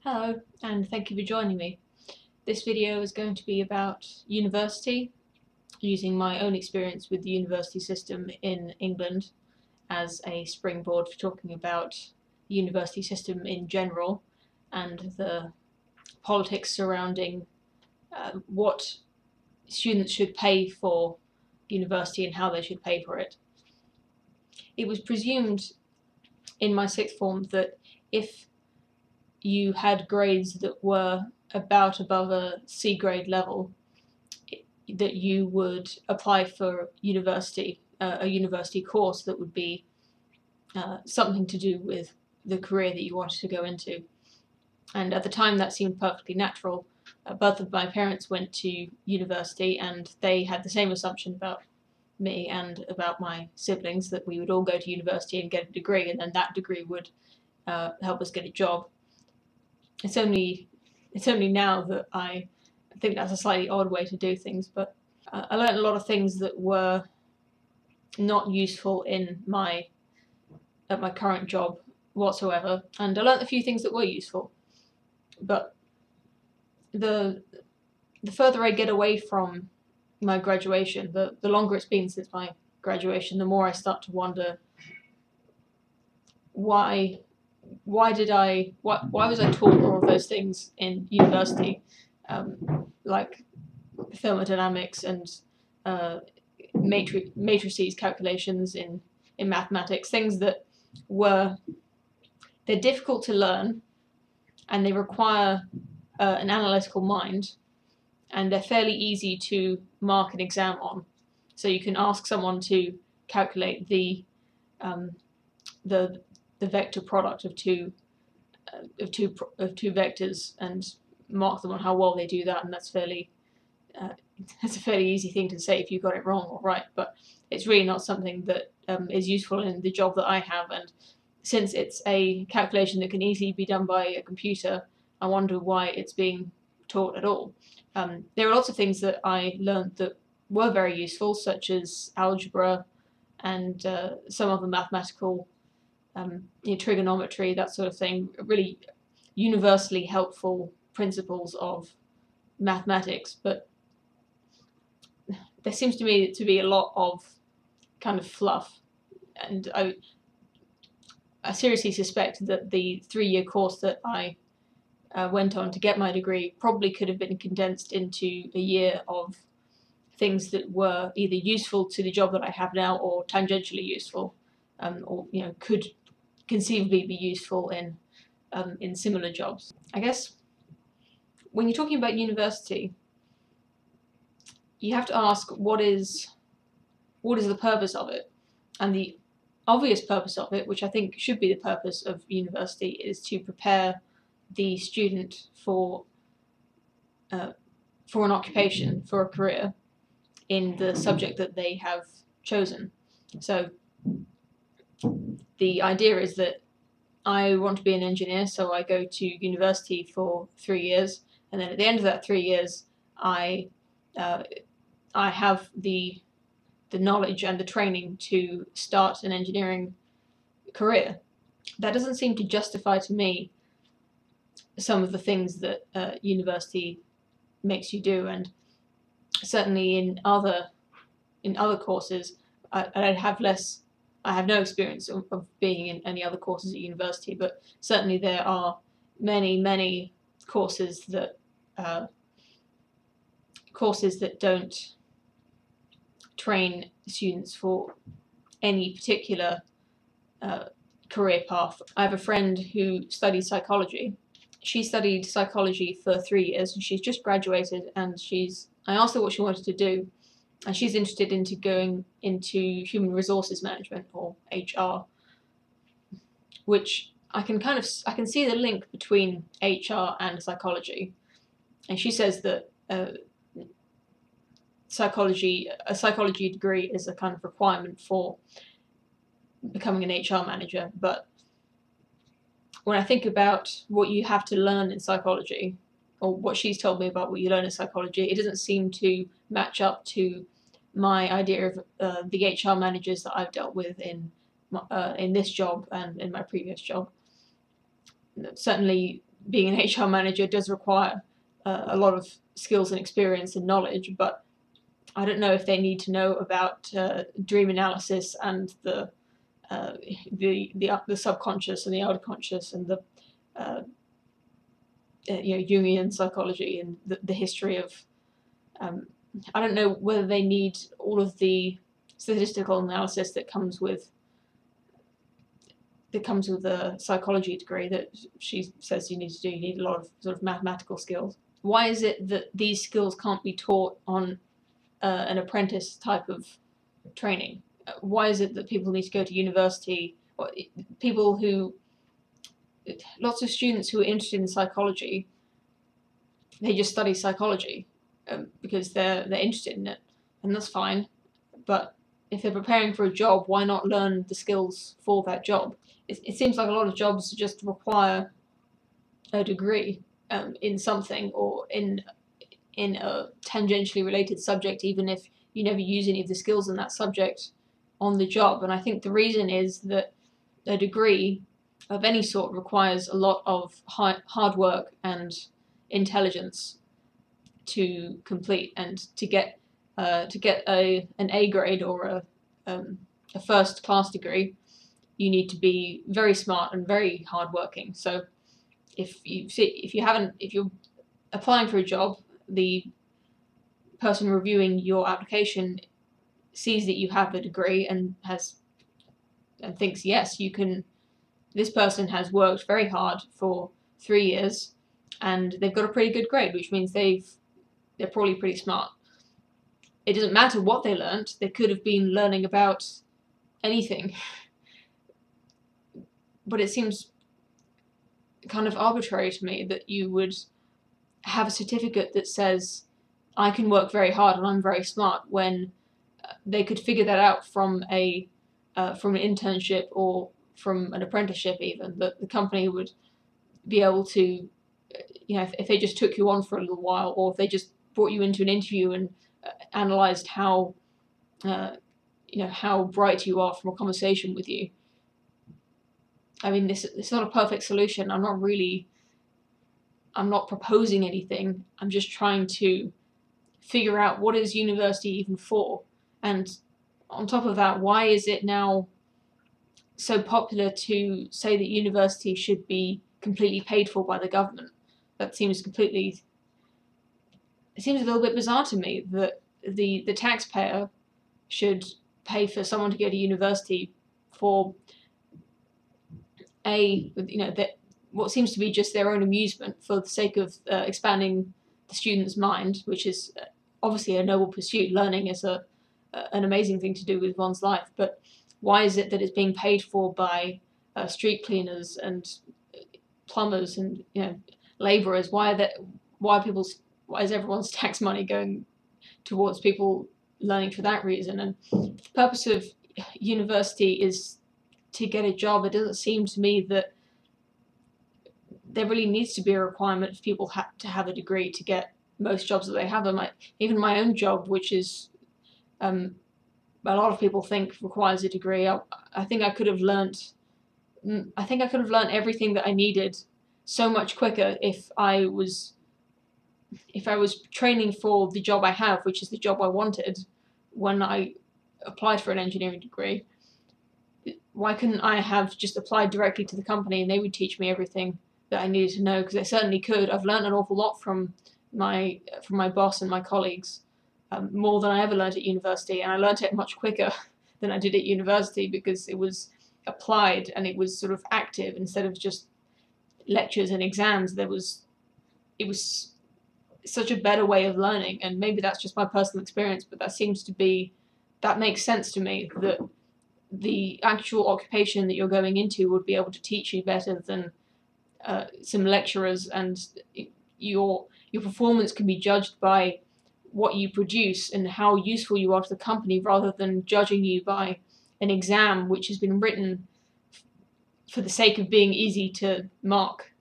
Hello, and thank you for joining me. This video is going to be about university, using my own experience with the university system in England as a springboard for talking about the university system in general and the politics surrounding what students should pay for university and how they should pay for it. It was presumed in my sixth form that if you had grades that were about above a C grade level, that you would apply for university, a university course that would be something to do with the career that you wanted to go into. And at the time, that seemed perfectly natural. Both of my parents went to university, and they had the same assumption about me and about my siblings, that we would all go to university and get a degree, and then that degree would help us get a job. It's only now that I think that's a slightly odd way to do things, but I learned a lot of things that were not useful at my current job whatsoever, and I learned a few things that were useful. But the further I get away from my graduation, the longer it's been since my graduation, the more I start to wonder why was I taught all of those things in university, like thermodynamics and matrices calculations in mathematics, things that they're difficult to learn and they require an analytical mind, and they're fairly easy to mark an exam on. So you can ask someone to calculate the vector product of two vectors and mark them on how well they do that, and that's a fairly easy thing to say if you got it wrong or right, but it's really not something that is useful in the job that I have. And since it's a calculation that can easily be done by a computer, I wonder why it's being taught at all. There are lots of things that I learned that were very useful, such as algebra and some other mathematical, trigonometry, that sort of thing, really universally helpful principles of mathematics. But there seems to me to be a lot of kind of fluff, and I seriously suspect that the 3-year course that I went on to get my degree probably could have been condensed into a year of things that were either useful to the job that I have now or tangentially useful, or could conceivably be useful in similar jobs. I guess when you're talking about university, you have to ask what is the purpose of it, and the obvious purpose of it, which I think should be the purpose of university, is to prepare the student for an occupation, for a career in the subject that they have chosen. So the idea is that I want to be an engineer, so I go to university for 3 years, and then at the end of that 3 years, I have the knowledge and the training to start an engineering career. That doesn't seem to justify to me some of the things that university makes you do, and certainly in other courses, I have no experience of being in any other courses at university, but certainly there are many courses that don't train students for any particular career path. I have a friend who studied psychology. She studied psychology for 3 years, and she's just graduated, and I asked her what she wanted to do, and she's interested into going into human resources management, or HR, which I can see the link between HR and psychology. And she says that a psychology degree is a kind of requirement for becoming an HR manager. But when I think about what you have to learn in psychology, or what she's told me about what you learn in psychology, it doesn't seem to match up to my idea of the HR managers that I've dealt with in this job and in my previous job. Certainly, being an HR manager does require a lot of skills and experience and knowledge, but I don't know if they need to know about dream analysis and the subconscious and the outer conscious and the Jungian psychology and the history of. I don't know whether they need all of the statistical analysis that comes with a psychology degree that she says you need to do. You need a lot of sort of mathematical skills. Why is it that these skills can't be taught on an apprentice type of training? Why is it that people need to go to university? Lots of students who are interested in psychology, they just study psychology because they're interested in it, and that's fine. But if they're preparing for a job, why not learn the skills for that job? It seems like a lot of jobs just require a degree in something, or in a tangentially related subject, even if you never use any of the skills in that subject on the job. And I think the reason is that a degree of any sort requires a lot of hard work and intelligence to complete, and to get an A grade or a first class degree, you need to be very smart and very hardworking. So if you're applying for a job, the person reviewing your application sees that you have a degree and thinks, yes, you can. This person has worked very hard for 3 years, and they've got a pretty good grade, which means they're probably pretty smart. It doesn't matter what they learnt. They could have been learning about anything. But it seems kind of arbitrary to me that you would have a certificate that says I can work very hard and I'm very smart, when they could figure that out from an internship or from an apprenticeship. Even that the company would be able to, if they just took you on for a little while, or if they just brought you into an interview and analyzed how bright you are from a conversation with you. I mean, it's not a perfect solution. I'm not proposing anything. I'm just trying to figure out, what is university even for? And on top of that, why is it now so popular to say that university should be completely paid for by the government? That seems completely. It seems a little bit bizarre to me that the taxpayer should pay for someone to go to university for what seems to be just their own amusement, for the sake of expanding the student's mind, which is obviously a noble pursuit. Learning is an amazing thing to do with one's life, but why is it that it's being paid for by street cleaners and plumbers and labourers? Why is everyone's tax money going towards people learning for that reason? And if the purpose of university is to get a job, it doesn't seem to me that there really needs to be a requirement for people to have a degree to get most jobs that they have. Even my own job, which is a lot of people think requires a degree, I think I could have learnt everything that I needed so much quicker if I was training for the job I have, which is the job I wanted when I applied for an engineering degree. Why couldn't I have just applied directly to the company and they would teach me everything that I needed to know? Because they certainly could. I've learned an awful lot from my boss and my colleagues, more than I ever learned at university, and I learned it much quicker than I did at university because it was applied and it was sort of active instead of just lectures and exams. It was such a better way of learning, and maybe that's just my personal experience, but that makes sense to me, that the actual occupation that you're going into would be able to teach you better than some lecturers, and your performance can be judged by what you produce and how useful you are to the company, rather than judging you by an exam which has been written for the sake of being easy to mark,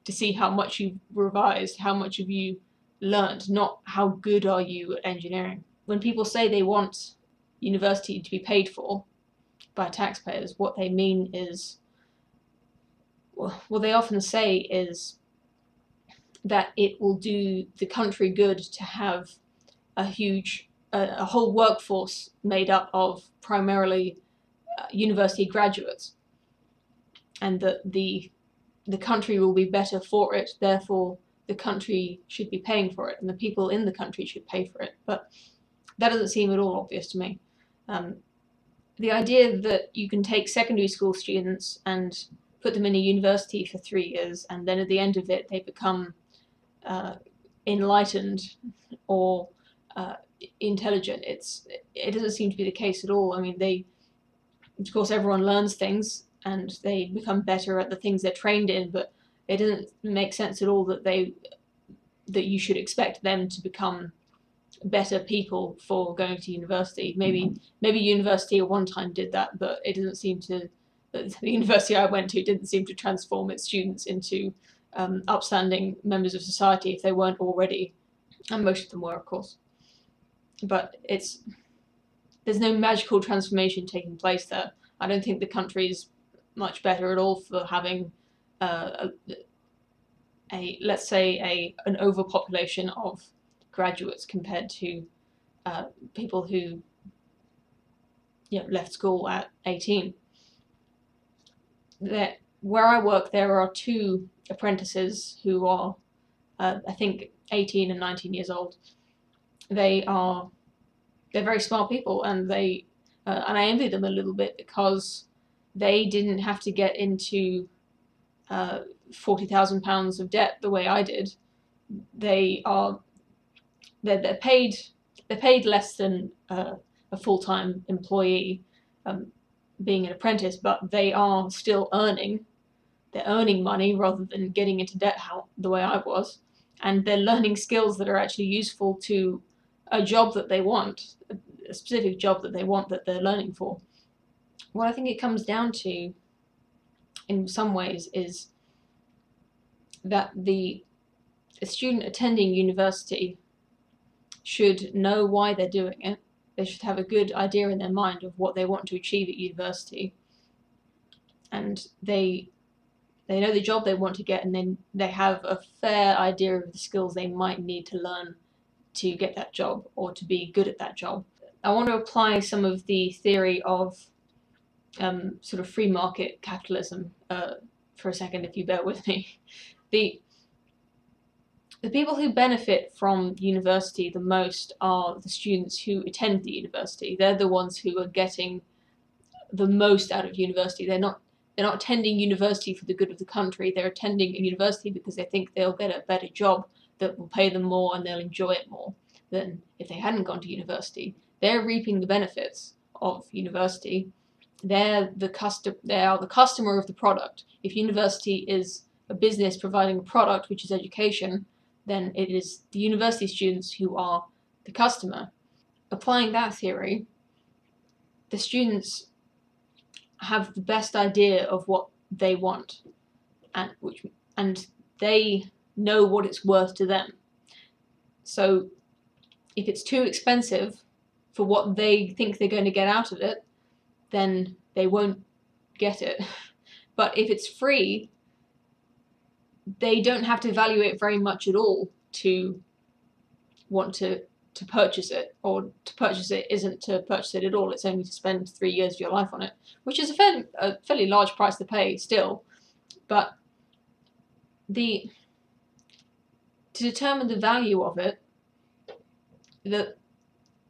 to see how much you've revised, how much have you learned, not how good are you at engineering. When people say they want university to be paid for by taxpayers, what they mean is, what they often say is, that it will do the country good to have a whole workforce made up of primarily university graduates, and that the country will be better for it, therefore the country should be paying for it and the people in the country should pay for it. But that doesn't seem at all obvious to me. The idea that you can take secondary school students and put them in a university for 3 years and then at the end of it they become enlightened or intelligent, it doesn't seem to be the case at all. I mean, of course everyone learns things and they become better at the things they're trained in, but it doesn't make sense at all that you should expect them to become better people for going to university. Maybe university at one time did that, but it doesn't seem to. The university I went to didn't seem to transform its students into upstanding members of society if they weren't already, and most of them were, of course. But there's no magical transformation taking place there. I don't think the country is much better at all for having let's say an overpopulation of graduates compared to people who left school at 18. Where I work, there are 2 apprentices who are I think 18 and 19 years old. They're very smart people, and and I envy them a little bit because they didn't have to get into £40,000 of debt the way I did. They're paid less than a full-time employee, being an apprentice, but they are still earning. They're earning money rather than getting into debt the way I was, and they're learning skills that are actually useful to a job that they want, a specific job that they want that they're learning for. What I think it comes down to, in some ways, is that a student attending university should know why they're doing it. They should have a good idea in their mind of what they want to achieve at university, and they know the job they want to get, and then they have a fair idea of the skills they might need to learn to get that job or to be good at that job. I want to apply some of the theory of sort of free market capitalism for a second, if you bear with me. The people who benefit from university the most are the students who attend the university. They're the ones who are getting the most out of university. They're not attending university for the good of the country. They're attending a university because they think they'll get a better job that will pay them more and they'll enjoy it more than if they hadn't gone to university. They're reaping the benefits of university. They are the customer of the product. If university is a business providing a product, which is education, then it is the university students who are the customer. Applying that theory, the students have the best idea of what they want, and they know what it's worth to them. So if it's too expensive for what they think they're going to get out of it, then they won't get it. But if it's free, they don't have to value it very much at all to want to purchase it, or to purchase it isn't to purchase it at all, it's only to spend 3 years of your life on it, which is a fairly large price to pay still. But to determine the value of it, the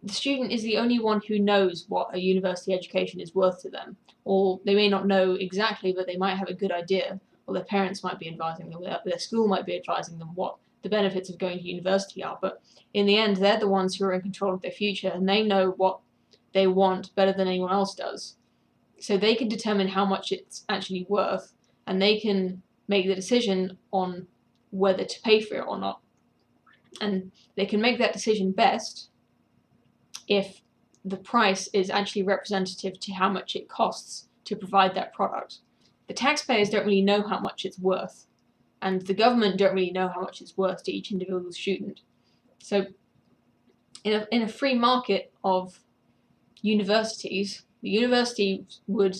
student is the only one who knows what a university education is worth to them. Or they may not know exactly, but they might have a good idea, or their parents might be advising them, their school might be advising them what the benefits of going to university are. But in the end, they're the ones who are in control of their future, and they know what they want better than anyone else does. So they can determine how much it's actually worth, and they can make the decision on whether to pay for it or not. And they can make that decision best if the price is actually representative to how much it costs to provide that product. The taxpayers don't really know how much it's worth, and the government don't really know how much it's worth to each individual student. So in a free market of universities, the university would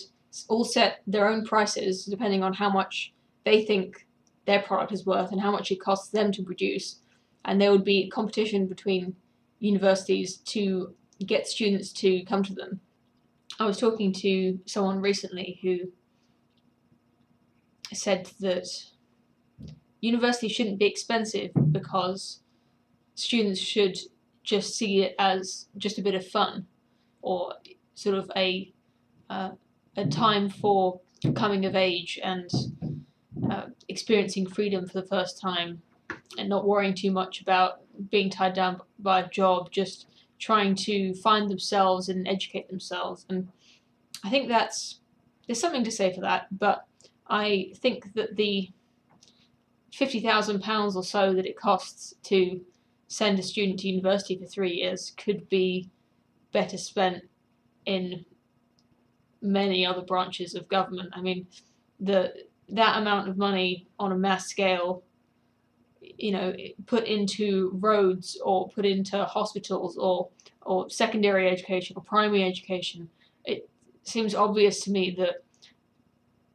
all set their own prices depending on how much they think their product is worth and how much it costs them to produce, and there would be competition between universities to get students to come to them. I was talking to someone recently who said that university shouldn't be expensive because students should just see it as just a bit of fun, or sort of a time for coming of age and experiencing freedom for the first time, and not worrying too much about being tied down by a job, just trying to find themselves and educate themselves. And I think there's something to say for that, but I think that the £50,000 or so that it costs to send a student to university for 3 years could be better spent in many other branches of government. I mean, that amount of money on a mass scale, put into roads or put into hospitals or secondary education or primary education, it seems obvious to me that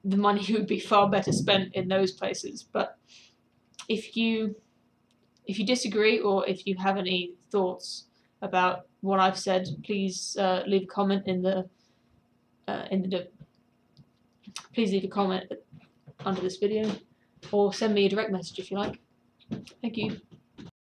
the money would be far better spent in those places. But if you disagree, or if you have any thoughts about what I've said, please leave a comment please leave a comment under this video, or send me a direct message if you like. Thank you.